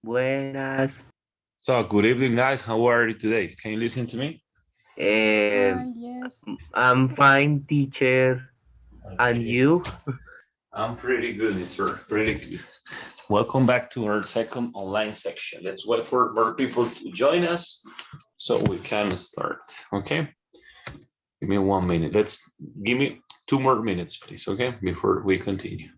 Buenas. So, good evening, guys. How are you today? Can you listen to me? Yes. I'm fine, teacher. And Okay. you? I'm pretty good, mister. Pretty good. Welcome back to our second online section. Let's wait for more people to join us so we can start. Okay. Give me 1 minute. Give me 2 more minutes, please. Okay. Before we continue.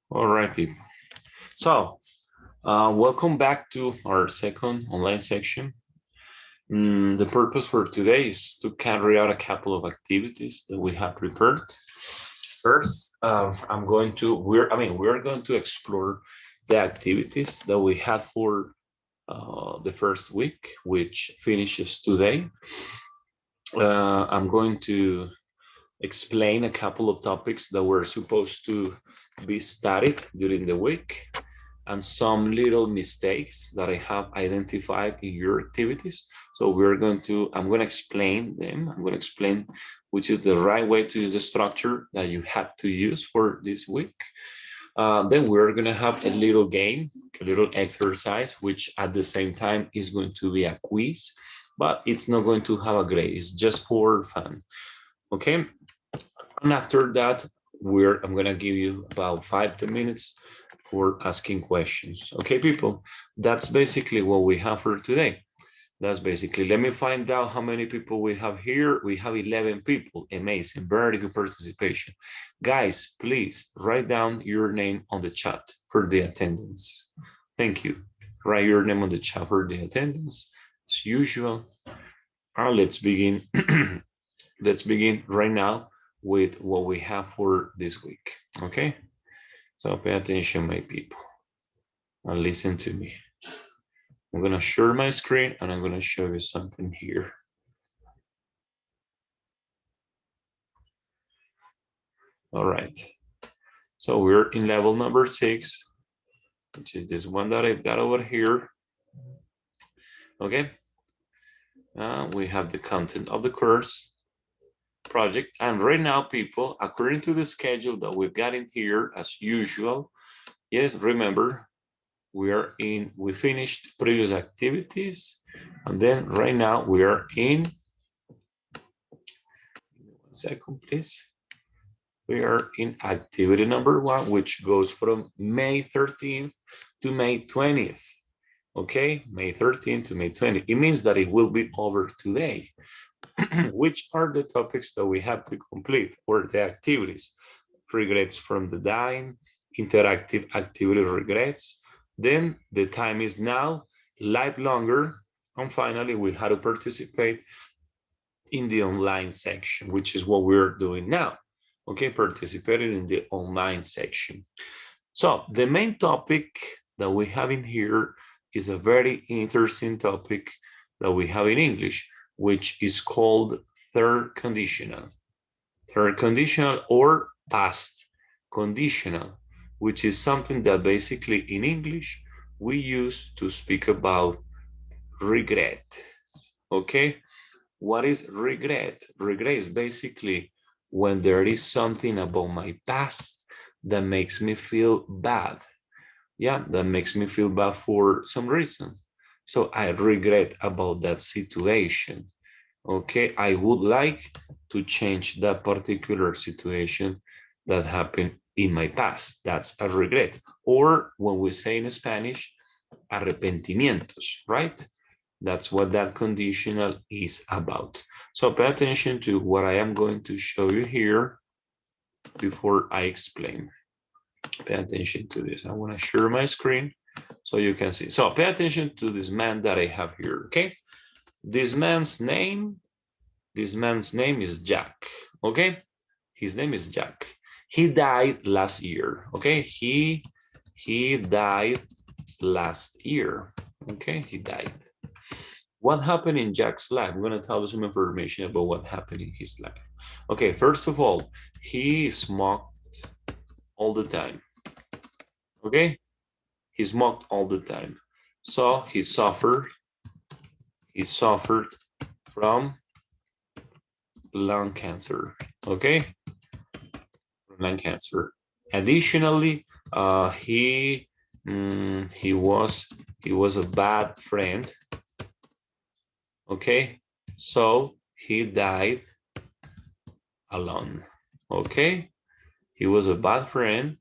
All right, people. So, welcome back to our second online section. The purpose for today is to carry out a couple of activities that we have prepared. First, we're going to explore the activities that we had for the first week, which finishes today. I'm going to explain a couple of topics that were supposed to be studied during the week and some little mistakes that I have identified in your activities. So I'm going to explain them. I'm going to explain which is the right way to use the structure that you have to use for this week. Then we're going to have a little game, a little exercise, which at the same time is going to be a quiz, but it's not going to have a grade. It's just for fun. Okay. And after that, I'm going to give you about 5 to 10 minutes for asking questions. Okay, people, that's basically what we have for today. That's basically, let me find out how many people we have here. We have 11 people. Amazing, very good participation. Guys, please write down your name on the chat for the attendance. Thank you. Write your name on the chat for the attendance, as usual. Let's begin. Let's begin right now with what we have for this week, okay? So pay attention, my people, and listen to me. I'm gonna share my screen and I'm gonna show you something here. All right, so we're in level number 6, which is this one that I've got over here, okay? We have the content of the course project, and right now, people, according to the schedule that we've got in here, as usual, yes, remember, we finished previous activities, and then right now we are in, 1 second, please. We are in activity number 1, which goes from May 13th to May 20th. Okay, May 13th to May 20th. It means that it will be over today. Which are the topics that we have to complete, or the activities? Regrets from the dying, interactive activity regrets. Then the time is now, live longer, and finally we had to participate in the online section, which is what we're doing now. Okay, participating in the online section. So the main topic that we have in here is a very interesting topic that we have in English, which is called third conditional. Third conditional or past conditional, which is something that basically in English we use to speak about regret. Okay, what is regret? Regret is basically when there is something about my past that makes me feel bad. Yeah, that makes me feel bad for some reason. So I regret about that situation. Okay, I would like to change that particular situation that happened in my past. That's a regret. Or when we say in Spanish, arrepentimientos, right? That's what that conditional is about. So pay attention to what I am going to show you here before I explain. Pay attention to this. I want to share my screen so you can see. So pay attention to this man that I have here, okay? This man's name is Jack, okay? His name is Jack. He died last year. Okay, he died last year. Okay, he died. What happened in Jack's life? I'm going to tell you some information about what happened in his life. Okay, first of all, he smoked all the time. Okay, he smoked all the time. So he suffered from lung cancer. Okay, lung cancer. Additionally, he was a bad friend. Okay, so he died alone. Okay, he was a bad friend,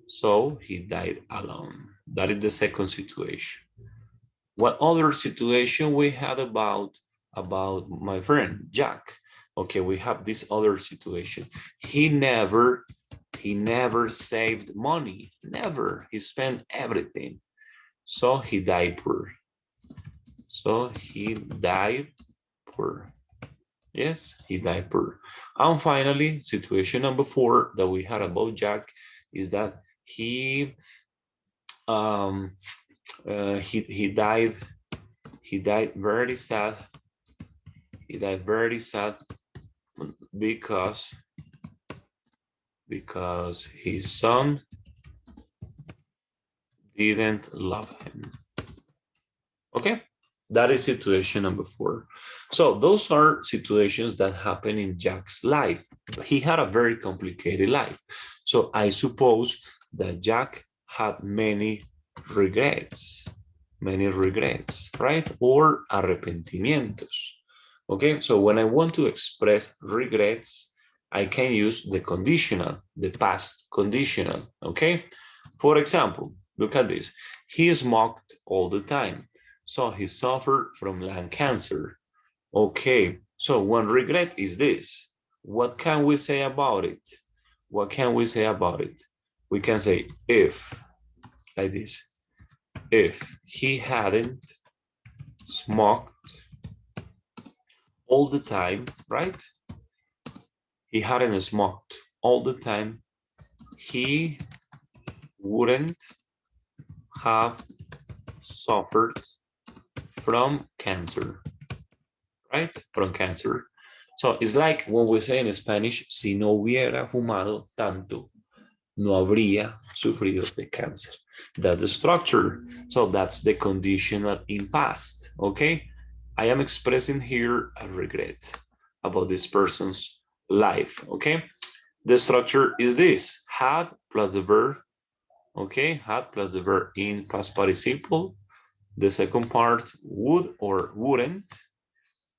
so he died alone. That is the second situation. What other situation we had about my friend Jack? Okay, we have this other situation. He never saved money. Never. He spent everything. So he died poor. So he died poor. Yes, he died poor. And finally, situation number 4 that we had about Jack is that he died very sad. He died very sad because his son didn't love him. Okay, that is situation number 4. So those are situations that happen in Jack's life. He had a very complicated life. So I suppose that Jack had many regrets, right? Or arrepentimientos. Okay, so when I want to express regrets, I can use the conditional, the past conditional, okay? For example, look at this. He smoked all the time, so he suffered from lung cancer. Okay, so one regret is this. What can we say about it? What can we say about it? We can say if, like this, if he hadn't smoked all the time, right? He hadn't smoked all the time, he wouldn't have suffered from cancer, right? From cancer. So it's like when we say in Spanish, si no hubiera fumado tanto, no habría sufrido de cáncer. That's the structure. So that's the conditional in past, okay? I am expressing here a regret about this person's life, okay? The structure is this, had plus the verb, okay? Had plus the verb in past participle. The second part, would or wouldn't,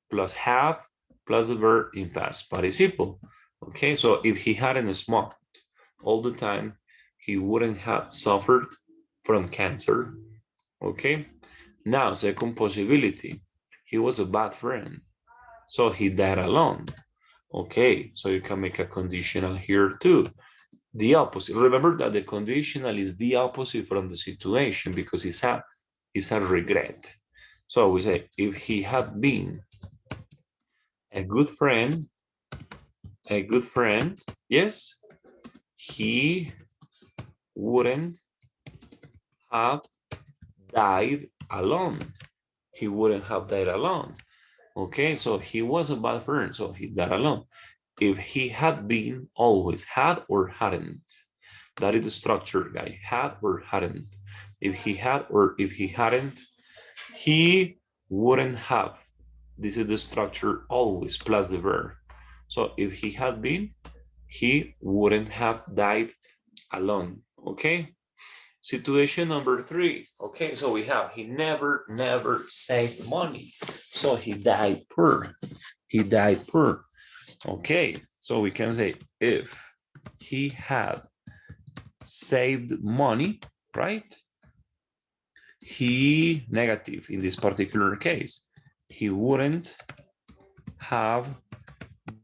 plus have, plus the verb in past participle. Okay, so if he hadn't smoked all the time, he wouldn't have suffered from cancer. Okay, now second possibility, he was a bad friend, so he died alone. Okay, so you can make a conditional here too. The opposite. Remember that the conditional is the opposite from the situation because it's a regret. So we say if he had been a good friend, yes, he wouldn't have died alone. He wouldn't have died alone. Okay, so he was a bad friend, so he died alone. If he had been always, had or hadn't. That is the structure, guy. Had or hadn't. If he had or if he hadn't, he wouldn't have. This is the structure always plus the verb. So if he had been, he wouldn't have died alone. Okay. Situation number 3. Okay, so we have he never saved money. So he died poor. He died poor. Okay, so we can say if he had saved money, right? He, negative in this particular case, he wouldn't have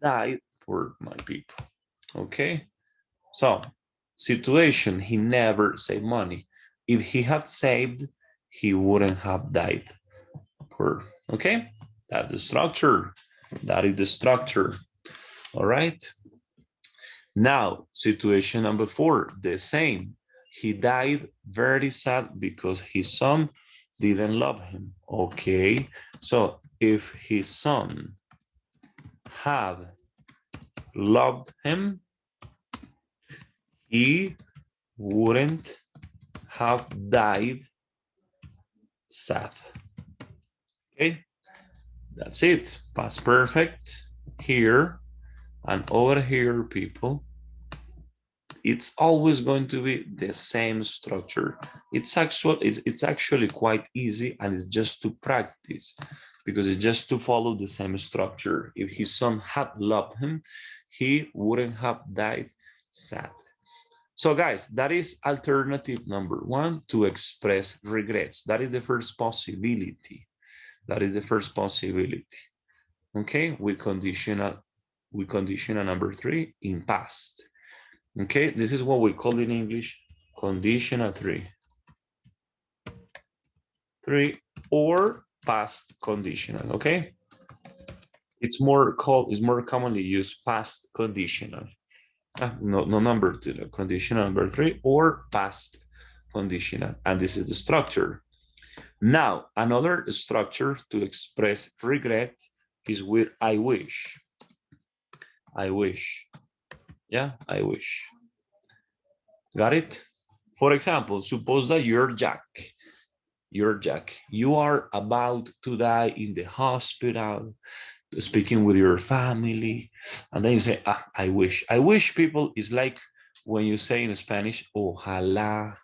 died poor, my people. Okay, so situation, he never saved money. If he had saved, he wouldn't have died poor. Okay, that's the structure. That is the structure. All right. Now, situation number 4, the same. He died very sad because his son didn't love him. Okay, so if his son had loved him, he wouldn't have died sad. Okay, that's it. Past perfect here and over here, people. It's always going to be the same structure. It's actually quite easy, and it's just to practice because it's just to follow the same structure. If his son had loved him, he wouldn't have died sad. So guys, that is alternative number 1 to express regrets. That is the first possibility. That is the first possibility. Okay, we conditional number 3 in past. Okay, this is what we call in English conditional 3. 3 or past conditional, okay? It's more commonly used past conditional. No number 2, conditional number 3 or past conditional. And this is the structure. Now, another structure to express regret is with I wish. I wish. Yeah, I wish. Got it? For example, suppose that you're Jack. You're Jack. You are about to die in the hospital, speaking with your family, and then you say, I wish. I wish, people, is like when you say in Spanish, ojalá.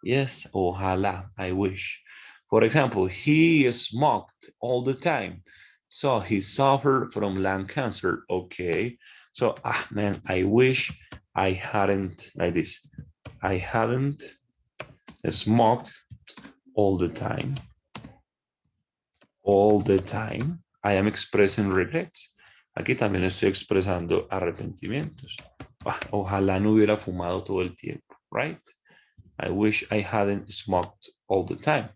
Yes, ojalá, I wish. For example, he smoked all the time, so he suffered from lung cancer. Okay, so man, I wish I hadn't, like this, I hadn't smoked all the time. All the time. I am expressing regrets. Aquí también estoy expresando arrepentimientos. Ojalá no hubiera fumado todo el tiempo, right? I wish I hadn't smoked all the time.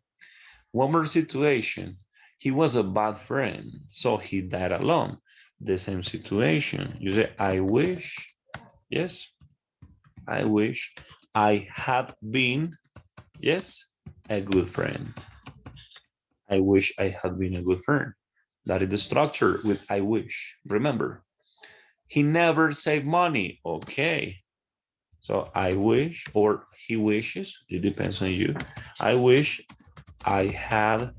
One more situation. He was a bad friend, so he died alone. The same situation. You say, I wish, yes, I wish I had been, yes, a good friend. I wish I had been a good friend. That is the structure with I wish. Remember, he never saved money. Okay. So I wish, or he wishes, it depends on you. I wish I had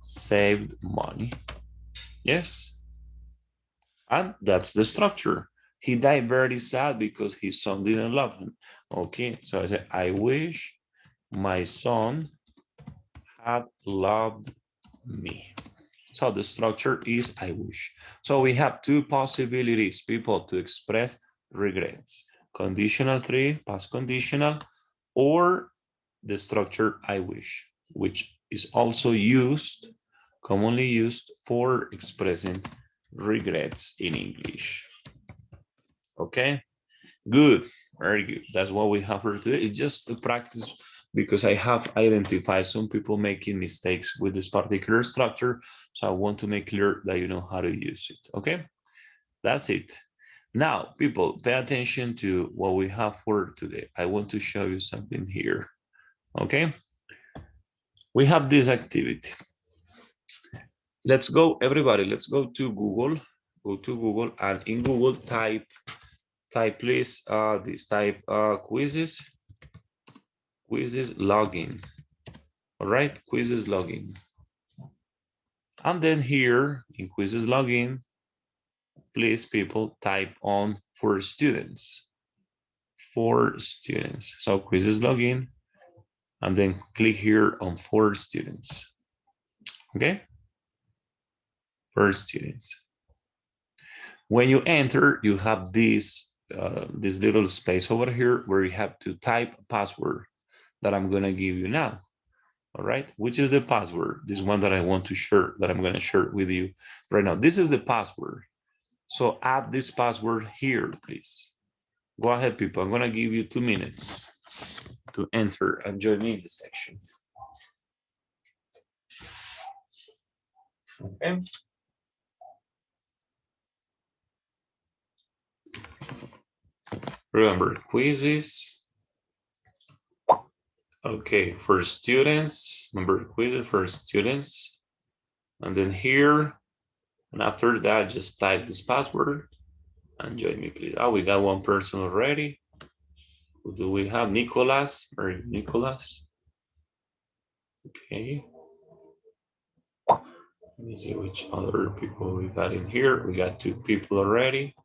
saved money. Yes. And that's the structure. He died very sad because his son didn't love him. Okay. So I say, I wish my son had loved me. So the structure is I wish. So we have 2 possibilities, people, to express regrets. Conditional 3, past conditional, or the structure I wish, which is also used, commonly used for expressing regrets in English. Okay, good, very good. That's what we have for today. It's just to practice because I have identified some people making mistakes with this particular structure. So I want to make clear that you know how to use it, okay? That's it. Now, people, pay attention to what we have for today. I want to show you something here, okay? We have this activity. Let's go, everybody, let's go to Google. Go to Google, and in Google type please this type quizzes login. All right, quizzes login. And then here in quizzes login, please, people, type on for students. For students. So quizzes login, and then click here on for students. Okay? For students. When you enter, you have this little space over here where you have to type a password that I'm gonna give you now. All right, which is the password? This one that I want to share, that I'm gonna share with you right now. This is the password. So add this password here, please. Go ahead, people. I'm gonna give you 2 minutes to enter and join me in this section. Okay. Remember, quizzes. Okay, for students, remember quizzes for students. And then here, and after that, just type this password and join me, please. Oh, we got one person already. Who do we have? Nicolas or Nicolas? Okay. Let me see which other people we got in here. We got 2 people already.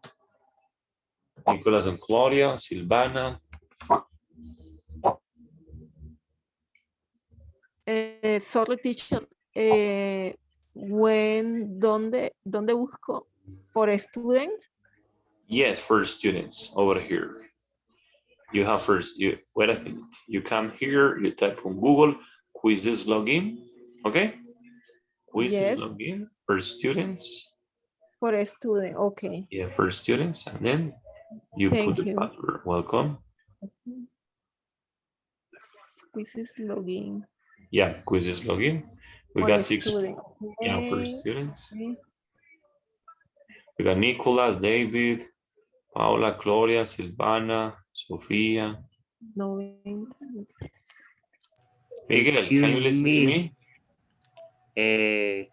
Nicolas and Claudia, Silvana. Sorry, teacher. ¿Dónde busco? For a student? Yes, for students over here. You have first, wait a minute. You come here, you type on Google, quizzes login, okay? Quizzes Yes. login for students. For a student, okay. Yeah, for students, and then you put Thank the you. password. Welcome. Quizzes login. Yeah, quizzes login. We For got a 6. student. Yeah, for Okay. students. Okay. We got Nicolas, David, Paula, Gloria, Silvana, Sofia. 90. Miguel, can you Excuse listen to me. me?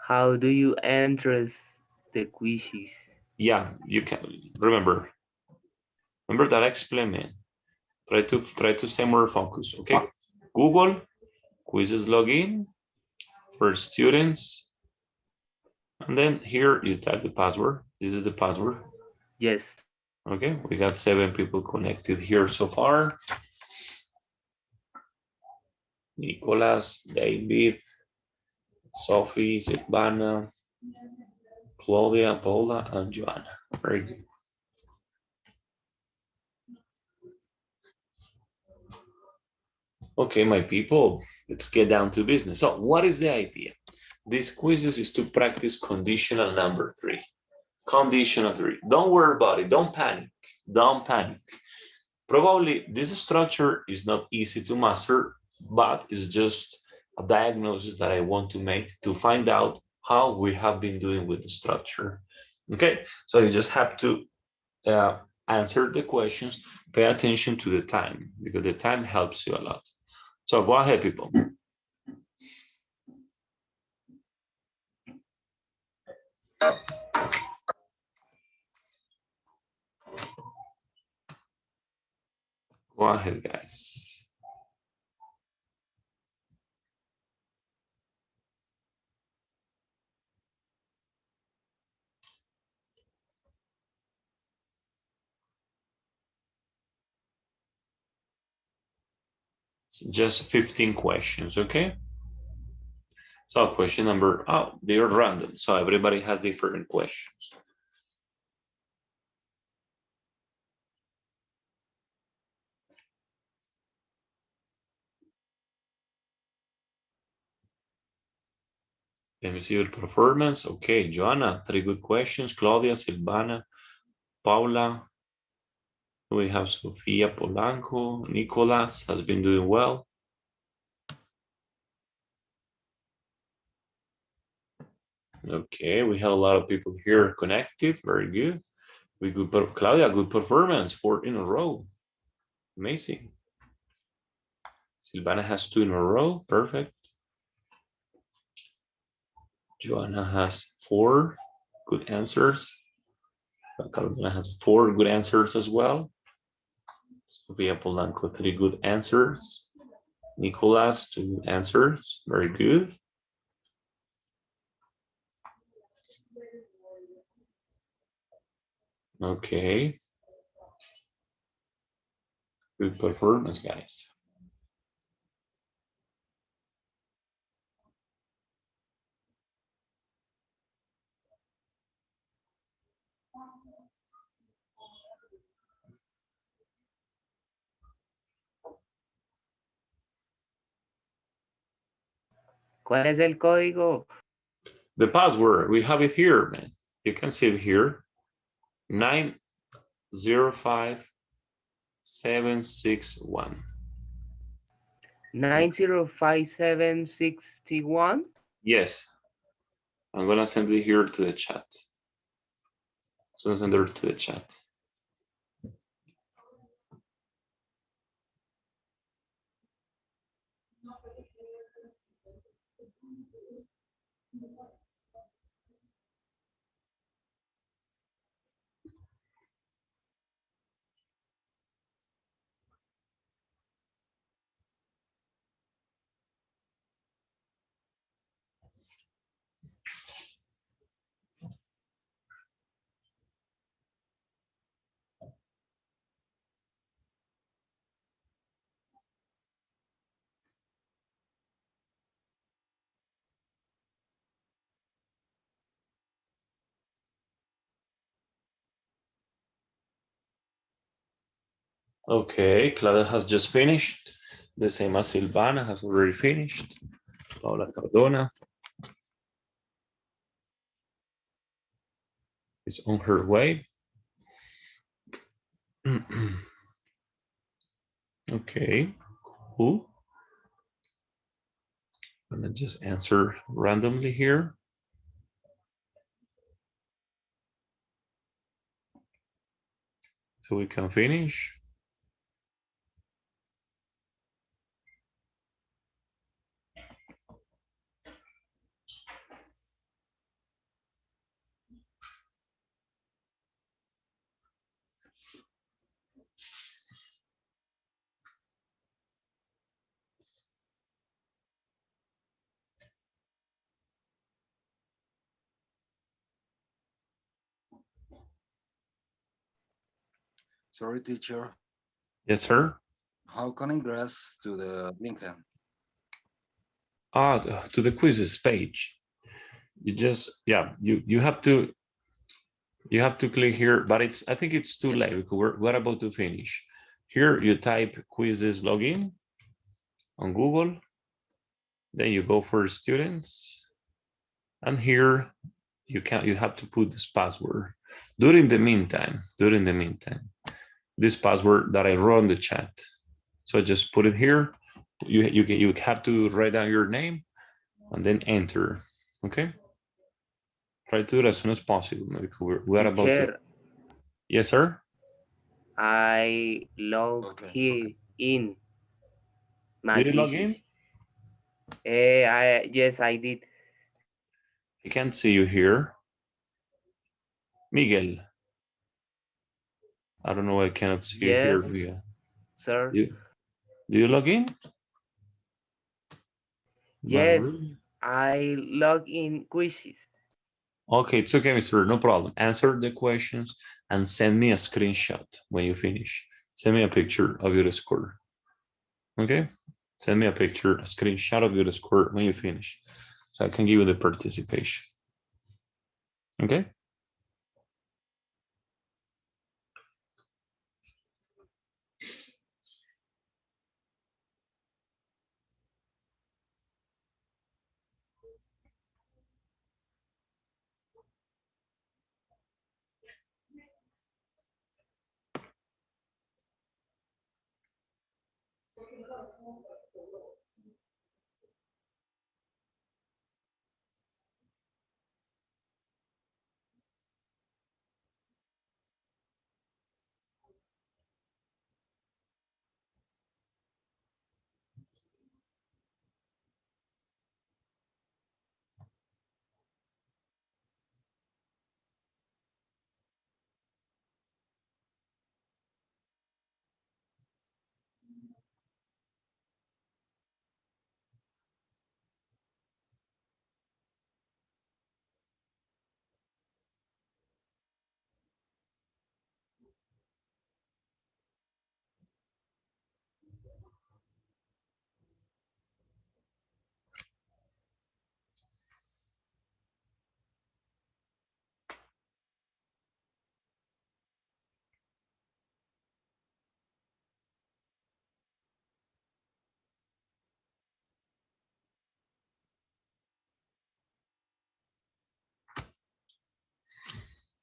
How do you enter the quizzes? Yeah, you can. Remember that I explained, man. Try to stay more focused, okay? Google, quizzes login for students. And then here you type the password. This is the password. Yes. Okay, we got 7 people connected here so far. Nicolas, David, Sophie, Silvana, Claudia, Paula, and Joanna. Very good. Okay, my people, let's get down to business. So what is the idea? This quizzes is to practice conditional number 3. Conditional 3. Don't worry about it. Don't panic. Don't panic. Probably this structure is not easy to master, but it's just a diagnosis that I want to make to find out how we have been doing with the structure. Okay, so you just have to answer the questions, pay attention to the time, because the time helps you a lot. So go ahead, people. Go ahead, guys. So just 15 questions, okay? So question number, oh, they're random. So everybody has different questions. Let me see your performance. Okay, Joanna, 3 good questions. Claudia, Silvana, Paula. We have Sofia Polanco. Nicolas has been doing well. Okay, we have a lot of people here connected. Very good. We good, Claudia, good performance, 4 in a row. Amazing. Silvana has 2 in a row. Perfect. Joanna has 4 good answers. Carolina has 4 good answers as well. Sofia Polanco, 3 good answers. Nicolas, 2 answers. Very good. Okay. Good performance, guys. ¿Cuál es el código? The password, we have it here, man. You can see it here. 905761. 905761. Yes. I'm gonna send it here to the chat. So send it to the chat. Okay, Claudia has just finished. The same as Silvana has already finished. Paula Cardona is on her way. Okay, cool. I'm gonna just answer randomly here. So we can finish. Sorry, teacher. Yes, sir. How can I ingress to the LinkedIn? To the quizzes page. You just, yeah, you have to click here, but I think it's too late because we're about to finish. Here you type quizzes login on Google, then you go for students, and here you have to put this password. During the meantime, this password that I wrote in the chat. So I just put it here. You have to write down your name and then enter. Okay. Try to do it as soon as possible. We're about to. Teacher, Yes, sir. I log Okay. in. My Did you log thesis. in? Yes, I did. I can't see you here. Miguel. I don't know why I cannot see you here, Yes, Miguel. sir. Do you log in? Yes, Marie? I log in quizzes. Okay, it's okay, Mr. No problem. Answer the questions and send me a screenshot when you finish. Send me a picture of your score. Okay? Send me a picture, a screenshot of your score when you finish. So I can give you the participation. Okay?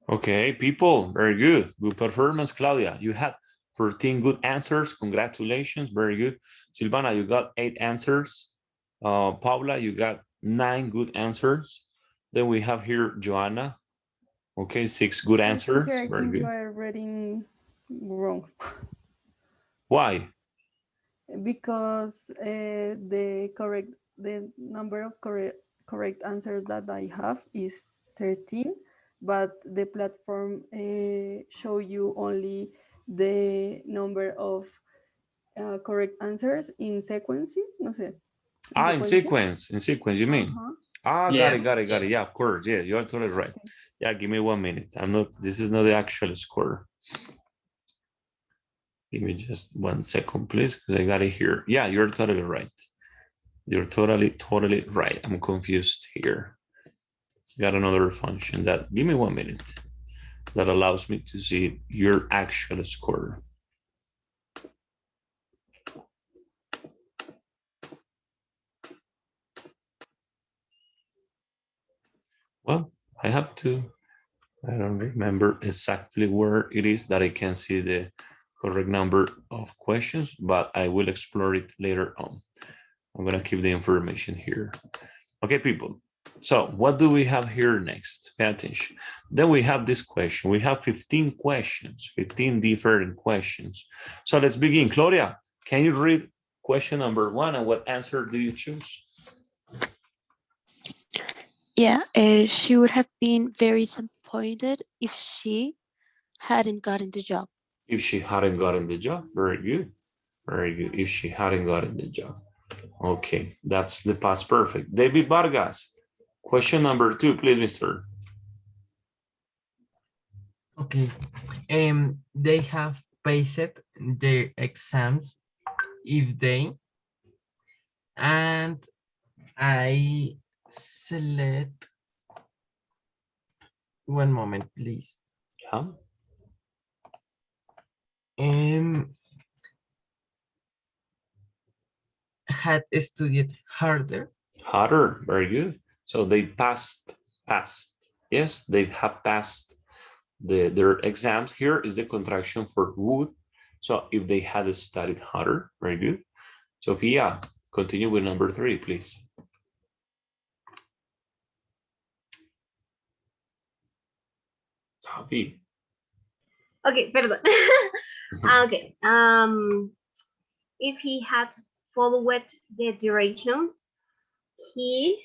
Okay, people, very good. Good performance, Claudia. You had 14 good answers. Congratulations, very good. Silvana, you got 8 answers. Paula, you got 9 good answers. Then we have here Joanna. Okay, 6 good answers. Teacher, I Very think good. you are reading wrong. Why? because the number of correct answers that I have is 13, but the platform show you only the number of correct answers in sequence, no sé. In sequence, you mean? Uh-huh. Got it. Yeah, of course. Yeah, you are totally right. Okay. Yeah, give me 1 minute. This is not the actual score. Give me just 1 second, please, because I got it here. Yeah, you're totally right. You're totally right. I'm confused here. It's got another function that, give me 1 minute, that allows me to see your actual score. Well, I don't remember exactly where it is that I can see the correct number of questions, but I will explore it later on. I'm gonna keep the information here. Okay, people. So what do we have here next? Pay attention. Then we have this question. We have 15 questions, 15 different questions. So let's begin. Claudia, can you read question number 1 and what answer do you choose? Yeah, she would have been very disappointed if she hadn't gotten the job. If she hadn't gotten the job, very good. Very good. If she hadn't gotten the job. Okay, that's the past perfect. David Vargas, question number 2, please, mister. Okay. They have passed their exams if they, and I select, one moment, please. Yeah. Had studied harder. Harder, very good. So they passed. Yes, they have passed their exams. Here is the contraction for would. So if they had studied harder, very good. Sophia, continue with number 3, please. Sophie. Okay, perdón. Okay. If he had followed the directions, he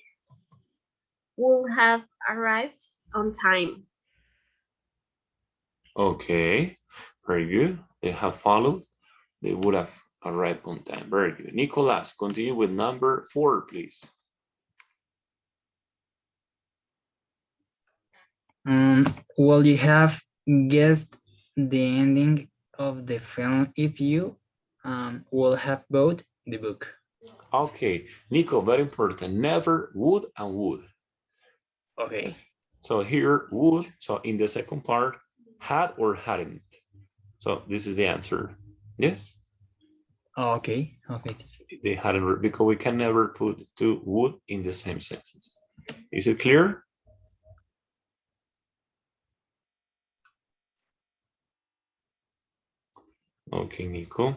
would have arrived on time. Okay, very good. They have followed. They would have arrived on time. Very good. Nicolas, continue with number 4, please. Well, you have guessed the ending of the film if you will have bought the book. Okay, Nico, very important. Never would and would. Okay. Yes. So here would, so in the second part, had or hadn't. So this is the answer. Yes? Okay. They hadn't, because we can never put two would in the same sentence. Is it clear? Okay, Nico.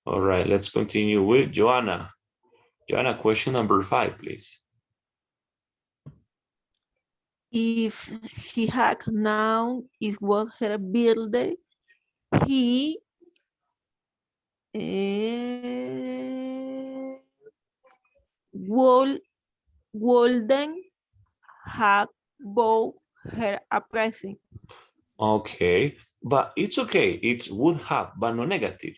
All right, let's continue with Joanna. Joanna, question number 5, please. If he had known it was her birthday, he wouldn't have bought her a present. Okay, but it's okay. It's would have, but no negative.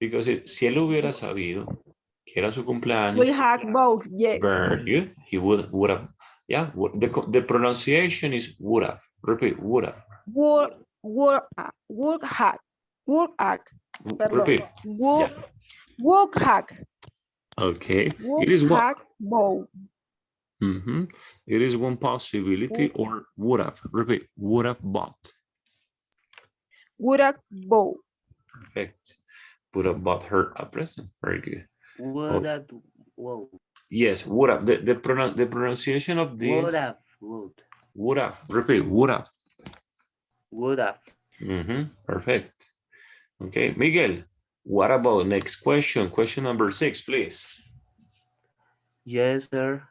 Because si él hubiera sabido que era su cumpleaños. We have both, yes. Very good. He would have. Yeah, the pronunciation is would have. Repeat, would have. Would have. Repeat. Would have. Okay. Would It is one. have bought. It is one possibility, or would have. Repeat. Would have bought. Would have bought. Perfect. Would have bought her a present. Very good. Would have. Whoa. Yes, would have. The pronunciation of this. Would have. Would have. Repeat. Would have. Would have. Perfect. Okay, Miguel, what about next question? Question number 6, please. Yes, sir.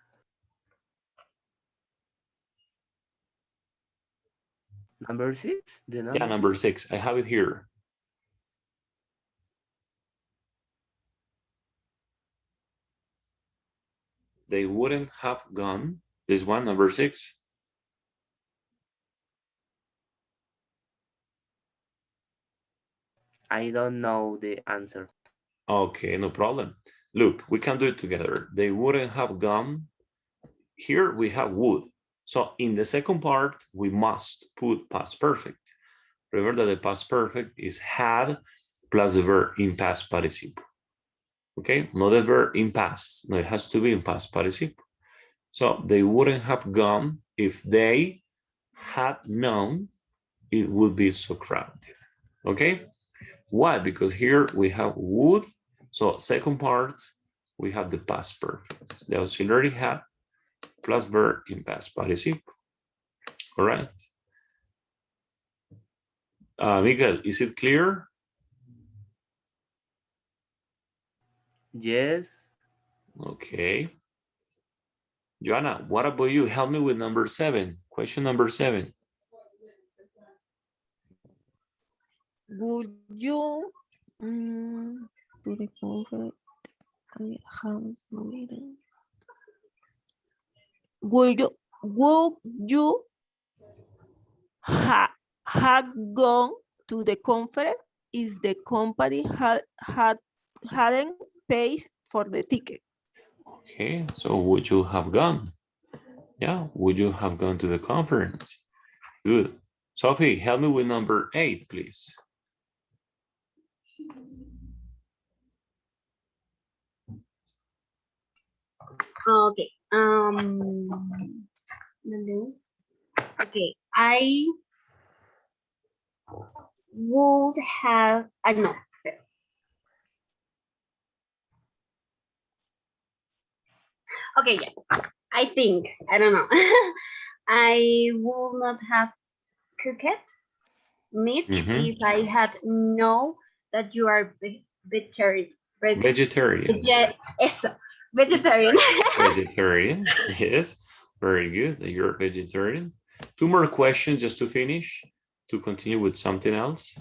Number 6? Yeah, number 6. I have it here. They wouldn't have gone. This one, number 6. I don't know the answer. Okay, no problem. Look, we can do it together. They wouldn't have gone. Here we have would. So in the second part, we must put past perfect. Remember that the past perfect is had plus the verb in past participle. Okay, not the verb in past. No, it has to be in past participle. So they wouldn't have gone if they had known it would be so crowded. Okay, why? Because here we have would. So second part, we have the past perfect. The auxiliary had plus verb in past participle. All right. Miguel, is it clear? Yes. Okay. Joanna, what about you? Help me with number 7. Question number 7. Would you to the comfort house meeting? Would you have gone to the conference if the company hadn't paid for the ticket? Okay, so would you have gone? Yeah, would you have gone to the conference? Good. Sophie, help me with number 8, please. Okay. Okay. I would have. I know. Okay. Yeah. I think. I don't know. I will not have cooked meat if I had know that you are vegetarian. Vegetarian. Eso. Vegetarian. Vegetarian, yes. Very good. You're a vegetarian. 2 more questions just to finish, to continue with something else.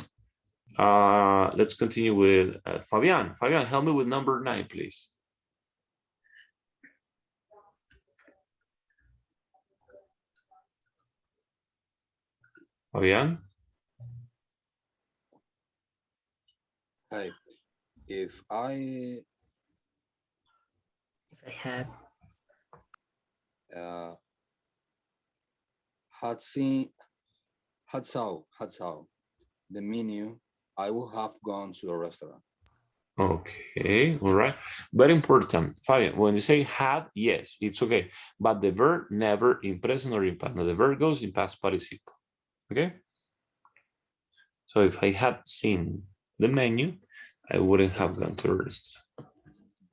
Let's continue with Fabian. Fabian, help me with number 9, please. Fabian? Hey, if I had saw the menu, I would have gone to a restaurant. Okay, all right. Very important. Fabian, when you say had, yes, it's okay. But the verb never in present or in past. No, the verb goes in past participle. Okay? So if I had seen the menu, I wouldn't have gone to a restaurant.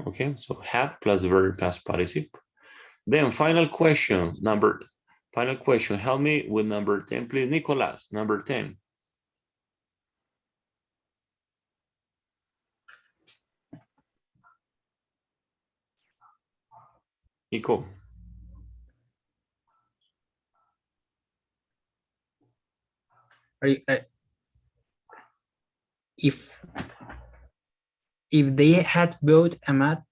Okay, so had plus the verb past participle. Then final question, help me with number 10, please. Nicolas, number 10. Nico. If they had bought a mat,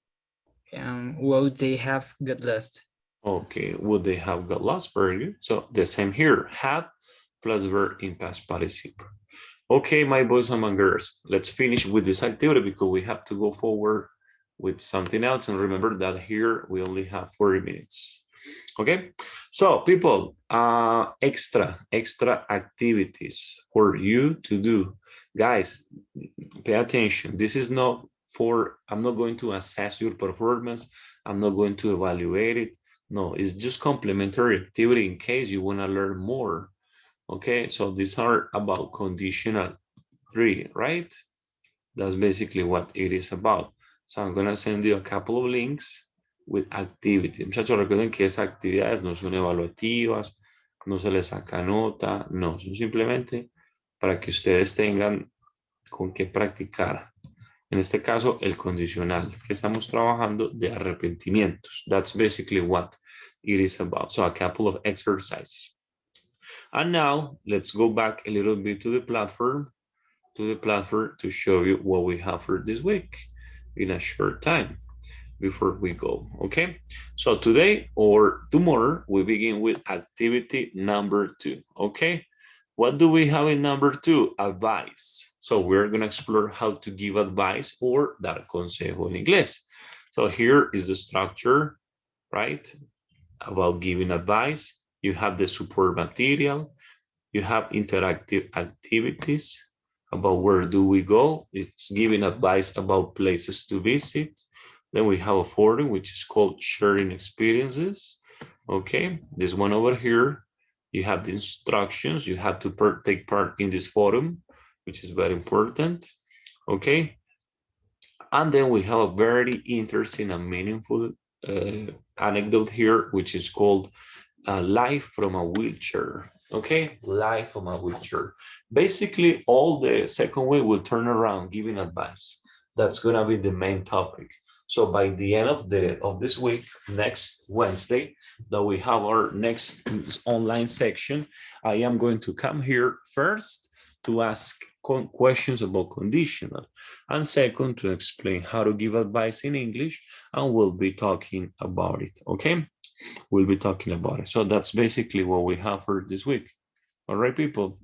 would they have got lost? Okay, would they have got lost? Very good. So the same here, had plus verb in past participle. Okay, my boys and my girls, let's finish with this activity because we have to go forward with something else. And remember that here we only have 40 minutes. Okay, so people, extra activities for you to do. Guys, pay attention. This is not for, I'm not going to assess your performance. I'm not going to evaluate it. No, it's just complementary activity in case you want to learn more. Okay, so these are about conditional 3, right? That's basically what it is about. So I'm going to send you a couple of links with activity. Muchachos, recuerden que esas actividades no son evaluativas, no se les saca nota, no, son simplemente para que ustedes tengan con qué practicar. En este caso, el condicional que estamos trabajando de arrepentimientos. That's basically what it is about. So a couple of exercises. And now let's go back a little bit to the platform to show you what we have for this week in a short time. before we go, okay? So today or tomorrow, we begin with activity number 2, okay? What do we have in number 2? Advice. So we're gonna explore how to give advice or dar consejo en inglés. So here is the structure, right? About giving advice. You have the support material. You have interactive activities about where do we go. It's giving advice about places to visit. Then we have a forum, which is called sharing experiences. Okay, this one over here, you have the instructions. You have to take part in this forum, which is very important. Okay, and then we have a very interesting and meaningful anecdote here, which is called Life from a Wheelchair. Okay, life from a wheelchair. Basically, all the second week will turn around giving advice. That's gonna be the main topic. So by the end of this week, next Wednesday, that we have our next online section, I am going to come here first to ask questions about conditional, and second to explain how to give advice in English, and we'll be talking about it. Okay. We'll be talking about it. So that's basically what we have for this week. All right, people.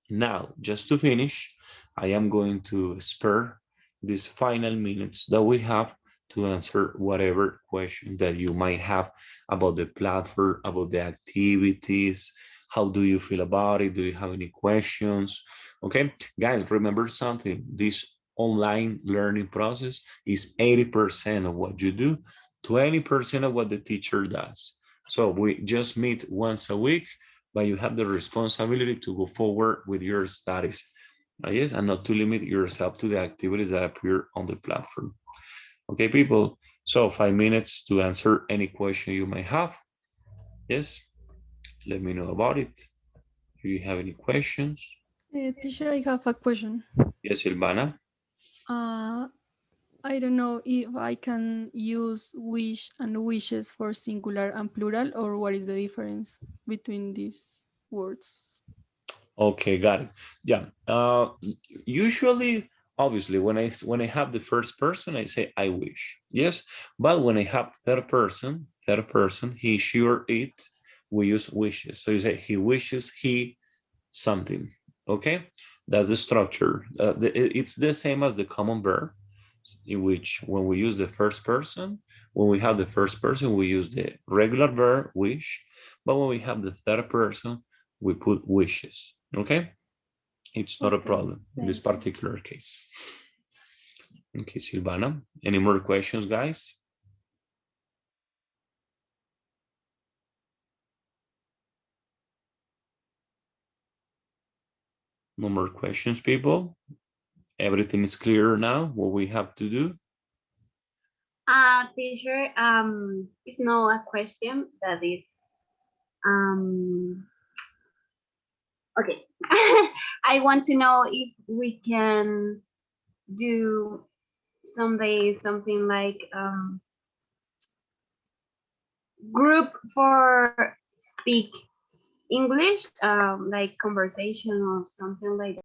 Now, just to finish, I am going to spare these final minutes that we have to answer whatever question that you might have about the platform, about the activities. How do you feel about it? Do you have any questions? Okay, guys, remember something. This online learning process is 80% of what you do, 20% of what the teacher does. So we just meet once a week, but you have the responsibility to go forward with your studies. Yes, and not to limit yourself to the activities that appear on the platform. Okay, people. So 5 minutes to answer any question you may have. Yes, let me know about it. Do you have any questions? Teacher, I have a question. Yes, Silvana. I don't know if I can use wish and wishes for singular and plural, or what is the difference between these words? Okay, got it. Yeah. Usually, obviously, when I have the first person, I say I wish. Yes, but when I have third person, he, she, or it, we use wishes. So you say he wishes he something. Okay, that's the structure. It's the same as the common verb, in which when we use the first person, when we have the first person, we use the regular verb wish, but when we have the third person, we put wishes. Okay, it's not a problem in this particular case. Okay, Silvana, any more questions, guys? No more questions, people? Everything is clear now, what we have to do? Teacher, it's not a question, that is, okay. I want to know if we can do someday something like group for speak English, like conversation or something like that.